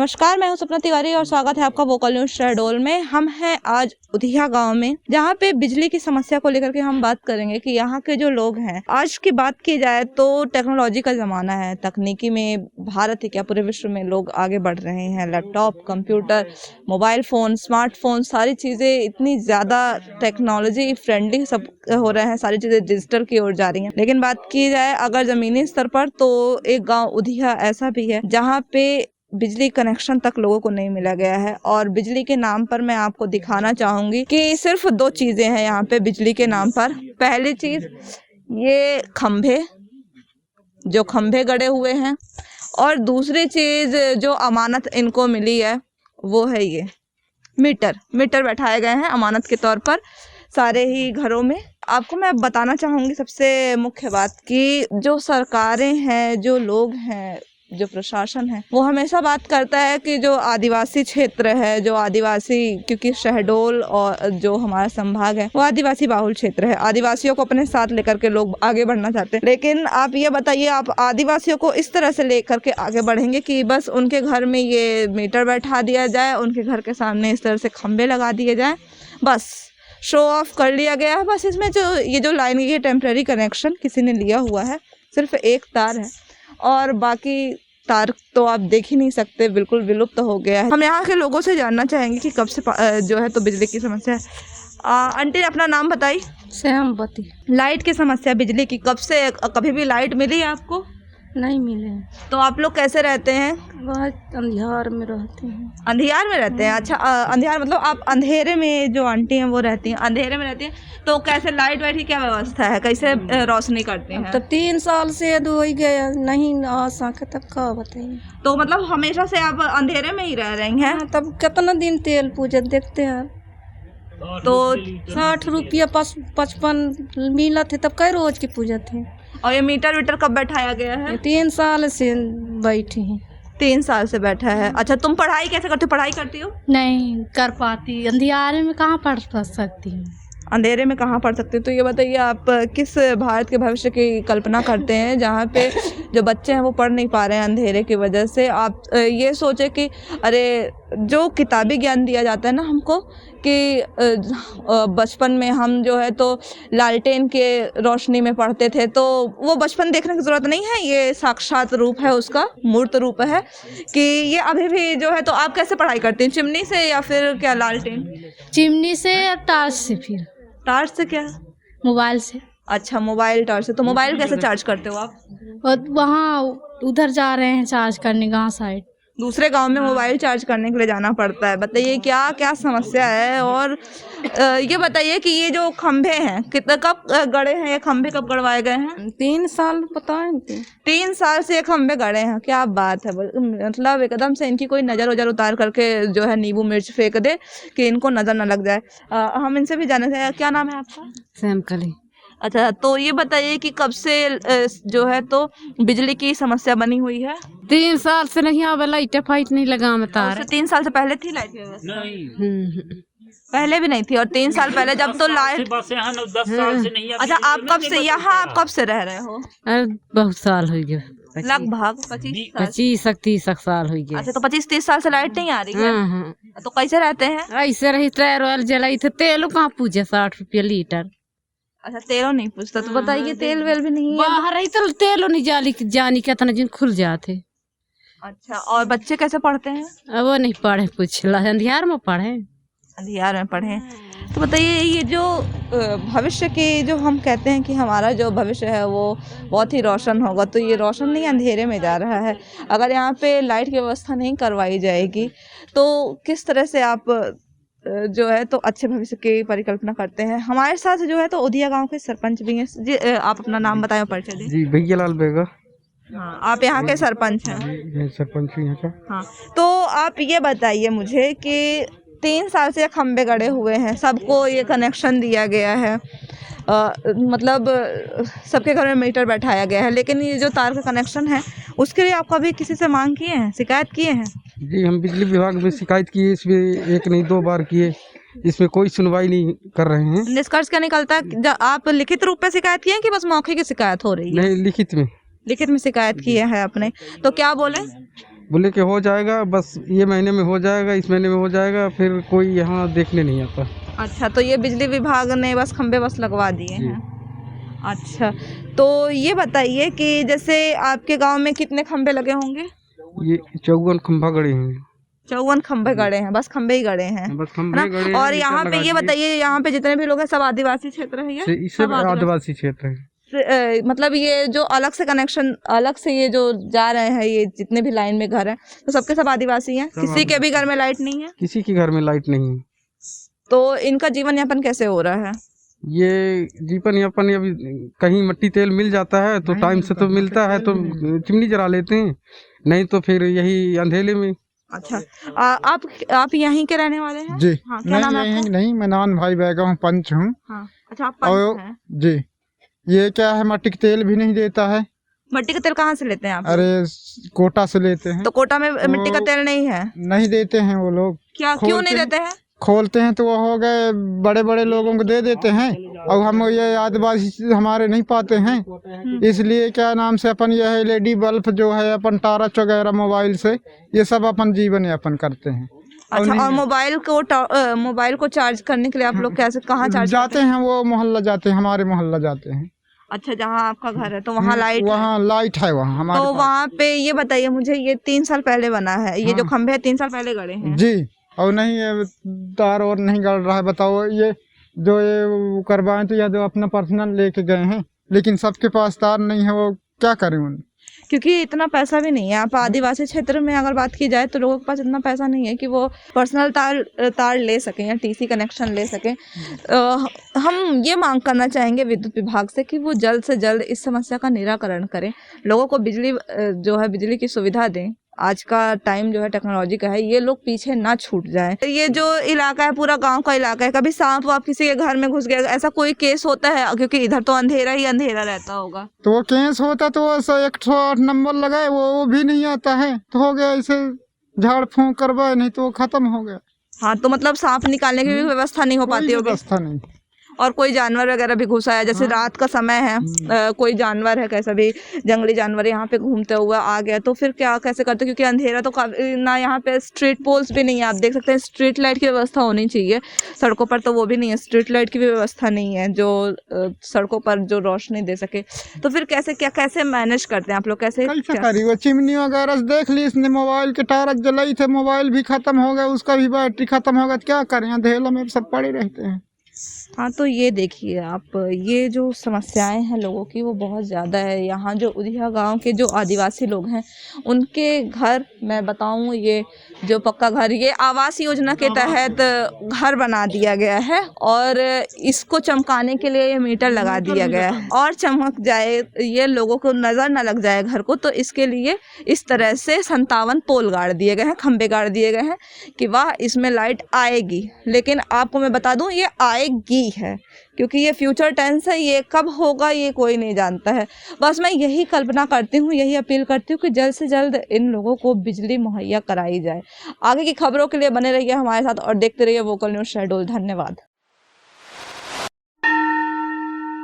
नमस्कार, मैं हूं सपना तिवारी और स्वागत है आपका वोकल न्यूज शहडोल में। हम हैं आज उधिया गांव में, जहां पे बिजली की समस्या को लेकर के हम बात करेंगे कि यहाँ के जो लोग हैं, आज की बात की जाए तो टेक्नोलॉजी का जमाना है। तकनीकी में भारत ही क्या पूरे विश्व में लोग आगे बढ़ रहे हैं। Laptop, computer, mobile phone, smartphone, सारी चीजें इतनी ज्यादा टेक्नोलॉजी फ्रेंडली सब हो रहे हैं, सारी चीजें डिजिटल की ओर जा रही हैं। लेकिन बात की जाए अगर जमीनी स्तर पर, तो एक गाँव उधिया ऐसा भी है जहाँ पे बिजली कनेक्शन तक लोगों को नहीं मिला गया है। और बिजली के नाम पर मैं आपको दिखाना चाहूंगी कि सिर्फ दो चीजें हैं यहाँ पे बिजली के नाम पर। पहली चीज ये खंभे, जो खंभे गड़े हुए हैं, और दूसरी चीज जो अमानत इनको मिली है वो है ये मीटर बैठाए गए हैं अमानत के तौर पर सारे ही घरों में। आपको मैं बताना चाहूंगी सबसे मुख्य बात कि जो सरकारें हैं, जो लोग हैं, जो प्रशासन है, वो हमेशा बात करता है कि जो आदिवासी क्षेत्र है, जो आदिवासी, क्योंकि शहडोल और जो हमारा संभाग है वो आदिवासी बाहुल क्षेत्र है, आदिवासियों को अपने साथ लेकर के लोग आगे बढ़ना चाहते हैं। लेकिन आप ये बताइए, आप आदिवासियों को इस तरह से लेकर के आगे बढ़ेंगे कि बस उनके घर में ये मीटर बैठा दिया जाए, उनके घर के सामने इस तरह से खंभे लगा दिए जाए, बस शो ऑफ कर लिया गया है। बस इसमें जो लाइन की टेम्पररी कनेक्शन किसी ने लिया हुआ है, सिर्फ एक तार है और बाकी तार तो आप देख ही नहीं सकते, बिल्कुल विलुप्त हो गया है। हम यहाँ के लोगों से जानना चाहेंगे कि कब से जो है तो बिजली की समस्या है। आंटी अपना नाम बताइए। श्यामवती। लाइट की समस्या बिजली की कब से, कभी भी लाइट मिली है आपको? नहीं मिले। तो आप लोग कैसे रहते हैं? बहुत अंधियार में रहते हैं। अंधियार में रहते हैं? अच्छा, अंधियार मतलब आप अंधेरे में, जो आंटी हैं वो रहती हैं अंधेरे में रहती हैं, तो कैसे लाइट वाइट की क्या व्यवस्था है, कैसे रोशनी करती हैं? तो 3 साल से हो ही गया, नहीं आ सके तब का बताइए। तो मतलब हमेशा से आप अंधेरे में ही रह रही हैं? तब कितना दिन तेल पूजा देखते हैं, तो 60 रुपया 55 मिला थे, तब कई रोज की पूजा थे। और ये मीटर वीटर कब बैठाया गया है? 3 साल से बैठे हैं। 3 साल से बैठा है। अच्छा, तुम पढ़ाई कैसे करती हो? पढ़ाई करती हो? नहीं कर पाती, अंधियारे में कहाँ पढ़ सकती हूँ। अंधेरे में कहाँ पढ़ सकते हो? तो ये बताइए, आप किस भारत के भविष्य की कल्पना करते हैं जहाँ पे जो बच्चे हैं वो पढ़ नहीं पा रहे हैं अंधेरे की वजह से? आप ये सोचे कि अरे जो किताबी ज्ञान दिया जाता है ना हमको, कि बचपन में हम जो है तो लालटेन के रोशनी में पढ़ते थे, तो वो बचपन देखने की ज़रूरत नहीं है, ये साक्षात रूप है उसका, मूर्त रूप है कि ये अभी भी जो है। तो आप कैसे पढ़ाई करती हैं, चिमनी से या फिर क्या लालटेन? चिमनी से, टार्च से। फिर टार्च से? क्या? मोबाइल से। अच्छा, मोबाइल टार्च से। तो मोबाइल कैसे चार्ज करते हो आप? और वहाँ उधर जा रहे हैं चार्ज करने, गाँव साइड, दूसरे गांव में मोबाइल चार्ज करने के लिए जाना पड़ता है। बताइए क्या क्या समस्या है। और ये बताइए कि ये जो खंभे हैं कितने कब गड़े हैं, ये खंभे कब गड़वाए गए हैं? 3 साल बताएं। 3 साल से ये खंभे गड़े हैं? क्या बात है। मतलब एकदम से इनकी कोई नज़र उजर उतार करके जो है नींबू मिर्च फेंक दे कि इनको नज़र न लग जाए। हम इनसे भी जानते हैं, क्या नाम है आपका? श्यामकली। अच्छा, तो ये बताइए कि कब से जो है तो बिजली की समस्या बनी हुई है? 3 साल से नहीं आवे, लाइट फाइट नहीं लगा में तार। 3 साल से पहले थी लाइट की व्यवस्था? पहले भी नहीं थी। और 3 साल पहले जब तो लाइट 10 साल से नहीं। अच्छा, आप कब से यहाँ, आप कब से रह रहे हो? बहुत साल हो गए, लगभग 25-30 साल हो गए। अच्छा, तो 25-30 साल से लाइट नहीं आ रही है? तो कैसे रहते हैं? ऐसे रही, रोयल जलाई थे, तेल कहाँ पूछे, 60 रुपया लीटर। अच्छा, तेलों नहीं पूछता? तो बताइए तेल वेल भी नहीं है बाहर ही, तो तेलों नहीं जानी कितना दिन खुल जाते। अच्छा, और बच्चे कैसे पढ़ते हैं? वो नहीं पढ़े, कुछ अंधियार में पढ़े। अंधियार में पढ़े। तो बताइए, ये जो भविष्य की, जो हम कहते हैं कि हमारा जो भविष्य है वो बहुत ही रोशन होगा, तो ये रोशन नहीं अंधेरे में जा रहा है। अगर यहाँ पे लाइट की व्यवस्था नहीं करवाई जाएगी तो किस तरह से आप जो है तो अच्छे भविष्य की परिकल्पना करते हैं? हमारे साथ जो है तो उधिया गांव के सरपंच भी हैं जी। आप अपना नाम बताएं, परिचय दें। जी, भैयालाल बेगा। हाँ, आप यहाँ के सरपंच हैं? मैं सरपंच हूँ यहाँ का। हाँ, तो आप ये बताइए मुझे कि 3 साल से खंबे गड़े हुए हैं, सबको ये कनेक्शन दिया गया है, मतलब सबके घर में मीटर बैठाया गया है, लेकिन ये जो तार का कनेक्शन है उसके लिए आप कभी किसी से मांग किए हैं, शिकायत किए हैं? जी, हम बिजली विभाग में शिकायत किए, इसमें 1 नहीं 2 बार किए, इसमें कोई सुनवाई नहीं कर रहे हैं। निष्कर्ष क्या निकलता है? आप लिखित रूप में शिकायत किए हैं कि बस मौखिक की शिकायत हो रही है? नहीं, लिखित में शिकायत की है आपने, तो क्या बोले? बोले कि हो जाएगा, बस ये महीने में हो जाएगा, इस महीने में हो जाएगा, फिर कोई यहाँ देखने नहीं आता। अच्छा, तो ये बिजली विभाग ने बस खंबे बस लगवा दिए जी। हैं। अच्छा, तो ये बताइए कि जैसे आपके गांव में कितने खंबे लगे होंगे? ये 54 खंभा गड़े हैं। 54 खंबे गड़े हैं, बस खंबे ही गड़े हैं, बस है खंभे ना? गड़े हैं, और मीटर यहाँ पे लगा ये दिए। बताइए, यहाँ पे जितने भी लोग हैं सब आदिवासी क्षेत्र है ये? इससे सब आदिवासी क्षेत्र है। मतलब ये जो अलग से कनेक्शन, अलग से ये जो जा रहे हैं, ये जितने भी लाइन में घर हैं, तो सबके सब आदिवासी हैं? किसी के भी घर में लाइट नहीं है? किसी के घर में लाइट नहीं है। तो इनका जीवन यापन कैसे हो रहा है? ये जीवन यापन अभी कहीं मिट्टी तेल मिल जाता है तो टाइम से तो मिलता है तो चिमनी जला लेते हैं, नहीं तो फिर यही अंधेले में। अच्छा, आप यहीं के रहने वाले हैं? जी। हाँ, क्या नाम है आपका? नहीं, मैं नान भाई बैगा हूँ, पंच हूँ। हाँ, अच्छा, आप और पंच हैं। जी, ये क्या है, मट्टी का तेल भी नहीं देता है। मिट्टी का तेल कहाँ से लेते हैं आप? अरे कोटा से लेते हैं। तो कोटा में मिट्टी का तेल नहीं है? नहीं देते हैं वो लोग। क्या, क्यों नहीं देते हैं? खोलते हैं तो वो हो गए बड़े बड़े लोगों को दे देते हैं, और हम ये आदिवासी हमारे नहीं पाते हैं, इसलिए क्या नाम से अपन यह LED बल्ब जो है अपन टारच वगैरह मोबाइल से ये सब अपन जीवन यापन करते हैं। अच्छा, और मोबाइल को चार्ज करने के लिए आप लोग कैसे, कहाँ चार्ज जाते हैं? वो मोहल्ला जाते हैं, हमारे मोहल्ला जाते हैं। अच्छा, जहाँ आपका घर है तो वहाँ लाइट है? वहाँ लाइट है वहाँ हमारे तो पास। वहाँ पे ये बताइए मुझे, ये 3 साल पहले बना है, ये जो खंभे 3 साल पहले गड़े हैं? जी, और नहीं ये तार और नहीं गड़ रहा है। बताओ, ये जो ये करवाएं तो या तो अपना पर्सनल लेके गए हैं, लेकिन सबके पास तार नहीं है, वो क्या करें उन? क्योंकि इतना पैसा भी नहीं है। आप आदिवासी क्षेत्र में अगर बात की जाए तो लोगों के पास इतना पैसा नहीं है कि वो पर्सनल तार ले सकें या TC कनेक्शन ले सकें। हम ये मांग करना चाहेंगे विद्युत विभाग से कि वो जल्द से जल्द इस समस्या का निराकरण करें, लोगों को बिजली जो है बिजली की सुविधा दें। आज का टाइम जो है टेक्नोलॉजी का है, ये लोग पीछे ना छूट जाएं। ये जो इलाका है पूरा गांव का इलाका है, कभी सांप वाप किसी के घर में घुस गया, ऐसा कोई केस होता है? क्योंकि इधर तो अंधेरा ही अंधेरा रहता होगा। तो वो केस होता तो 108 नंबर लगाए, वो भी नहीं आता है, तो हो गया इसे झाड़ फूंक करवाए, नहीं तो वो खत्म हो गया। हाँ, तो मतलब सांप निकालने की भी व्यवस्था नहीं हो पाती होगी? व्यवस्था नहीं। और कोई जानवर वगैरह भी घुसा है, जैसे रात का समय है, कोई जानवर है, कैसा भी जंगली जानवर यहाँ पे घूमते हुए आ गया, तो फिर क्या कैसे करते? क्योंकि अंधेरा तो ना, यहाँ पे स्ट्रीट पोल्स भी नहीं है, आप देख सकते हैं। स्ट्रीट लाइट की व्यवस्था होनी चाहिए सड़कों पर, तो वो भी नहीं है। स्ट्रीट लाइट की भी व्यवस्था नहीं है जो सड़कों पर जो रोशनी दे सके। तो फिर कैसे मैनेज करते हैं आप लोग? कैसे करी? वो चिमनी वगैरह देख ली इसने, मोबाइल के टारच जलाई थे, मोबाइल भी खत्म हो गया, उसका भी बैटरी खत्म हो गया, क्या करें? अंधेला में सब पड़े रहते हैं। हाँ, तो ये देखिए आप, ये जो समस्याएं हैं लोगों की वो बहुत ज़्यादा है। यहाँ जो उधिया गांव के जो आदिवासी लोग हैं उनके घर, मैं बताऊँ, ये जो पक्का घर, ये आवास योजना के तहत घर बना दिया गया है और इसको चमकाने के लिए ये मीटर लगा दिया गया है, और चमक जाए, ये लोगों को नज़र ना लग जाए घर को, तो इसके लिए इस तरह से 57 पोल गाड़ दिए गए हैं, खंबे गाड़ दिए गए हैं कि वाह इसमें लाइट आएगी। लेकिन आपको मैं बता दूं, ये आएगी है, क्योंकि ये फ्यूचर टेंस है, ये कब होगा ये कोई नहीं जानता है। बस मैं यही कल्पना करती हूँ, यही अपील करती हूँ कि जल्द से जल्द इन लोगों को बिजली मुहैया कराई जाए। आगे की खबरों के लिए बने रहिए हमारे साथ और देखते रहिए वोकल न्यूज़ शहडोल। धन्यवाद।